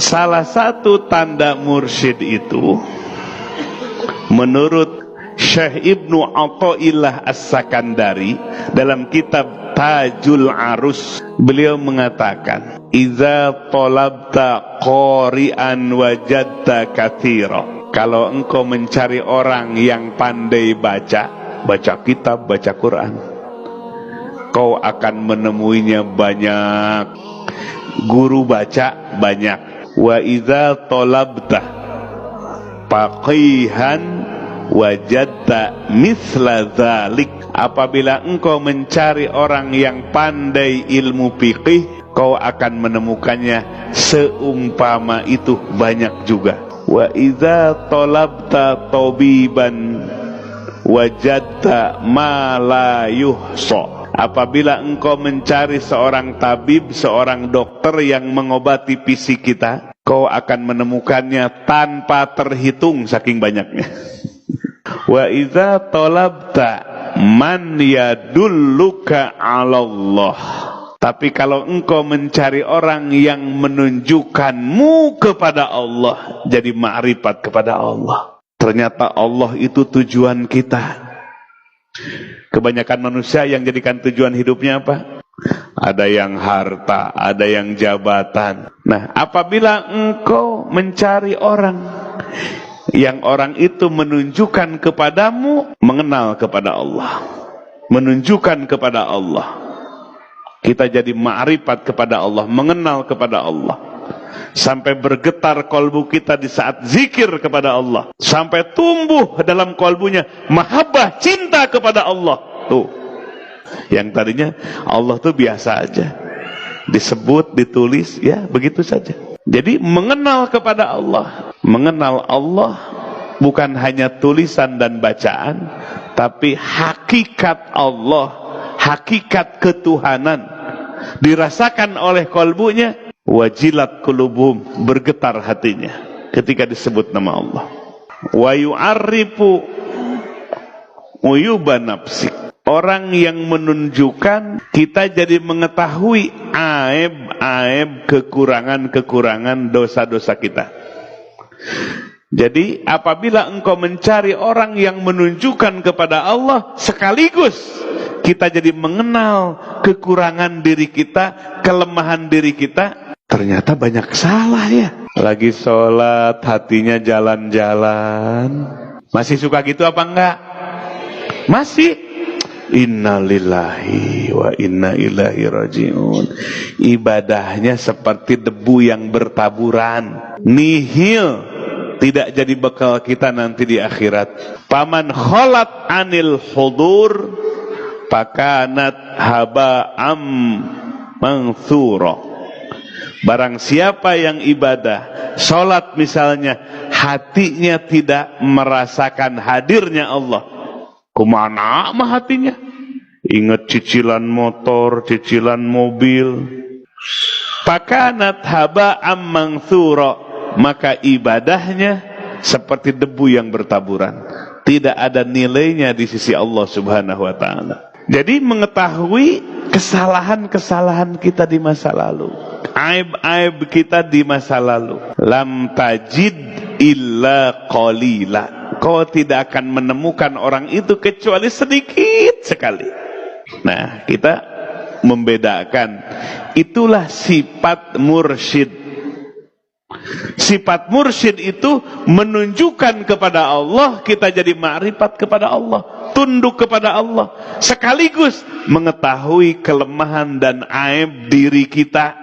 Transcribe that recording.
Salah satu tanda mursyid itu menurut Syekh Ibnu Athaillah As-Sakandari dalam kitab Tajul Arus, beliau mengatakan, "Iza talabta qari'an wajadta katsira." Kalau engkau mencari orang yang pandai baca kitab, baca Quran, kau akan menemuinya banyak. Guru baca banyak. Wa iza talabta faqihan wajadta misla dzalik. Apabila engkau mencari orang yang pandai ilmu fikih, kau akan menemukannya seumpama itu banyak juga. Wa idza talabta tabiban wajadta ma la yuhsa. Apabila engkau mencari seorang tabib, seorang dokter yang mengobati fisik kita, kau akan menemukannya tanpa terhitung saking banyaknya. Wa idza talabta man yadulluka 'ala Allah. Tapi kalau engkau mencari orang yang menunjukkanmu kepada Allah, jadi ma'rifat kepada Allah. Ternyata Allah itu tujuan kita. Kebanyakan manusia yang jadikan tujuan hidupnya apa? Ada yang harta, ada yang jabatan. Nah, apabila engkau mencari orang yang orang itu menunjukkan kepadamu mengenal kepada Allah, menunjukkan kepada Allah, kita jadi ma'rifat kepada Allah, mengenal kepada Allah, sampai bergetar kolbu kita di saat zikir kepada Allah, sampai tumbuh dalam kolbunya mahabbah, cinta kepada Allah. Tuh, yang tadinya Allah tuh biasa aja, disebut, ditulis, ya begitu saja. Jadi mengenal kepada Allah, mengenal Allah bukan hanya tulisan dan bacaan, tapi hakikat Allah, hakikat ketuhanan dirasakan oleh kolbunya. Wajilat qulubuhum, bergetar hatinya ketika disebut nama Allah. Wa yu'arrifu uyuba nafsik. Orang yang menunjukkan, kita jadi mengetahui aib-aib, kekurangan-kekurangan, dosa-dosa kita. Jadi apabila engkau mencari orang yang menunjukkan kepada Allah, sekaligus kita jadi mengenal kekurangan diri kita, kelemahan diri kita. Ternyata banyak salah ya. Lagi sholat, hatinya jalan-jalan. Masih suka gitu apa enggak? Masih. Innalillahi wa inna ilaihi raji'un. Ibadahnya seperti debu yang bertaburan, nihil, tidak jadi bekal kita nanti di akhirat. Paman kholat anil hudur pakanat haba'am manthura. Barang siapa yang ibadah, sholat misalnya, hatinya tidak merasakan hadirnya Allah, kemana mah hatinya? Ingat cicilan motor, cicilan mobil. Pakanat haba'am manthura, maka ibadahnya seperti debu yang bertaburan, tidak ada nilainya di sisi Allah Subhanahu wa ta'ala. Jadi mengetahui kesalahan-kesalahan kita di masa lalu, aib-aib kita di masa lalu. Lam tajid illa qalila. Kau tidak akan menemukan orang itu kecuali sedikit sekali. Nah, kita membedakan. Itulah sifat mursyid. Sifat mursyid itu menunjukkan kepada Allah, kita jadi ma'rifat kepada Allah, tunduk kepada Allah, sekaligus mengetahui kelemahan dan aib diri kita.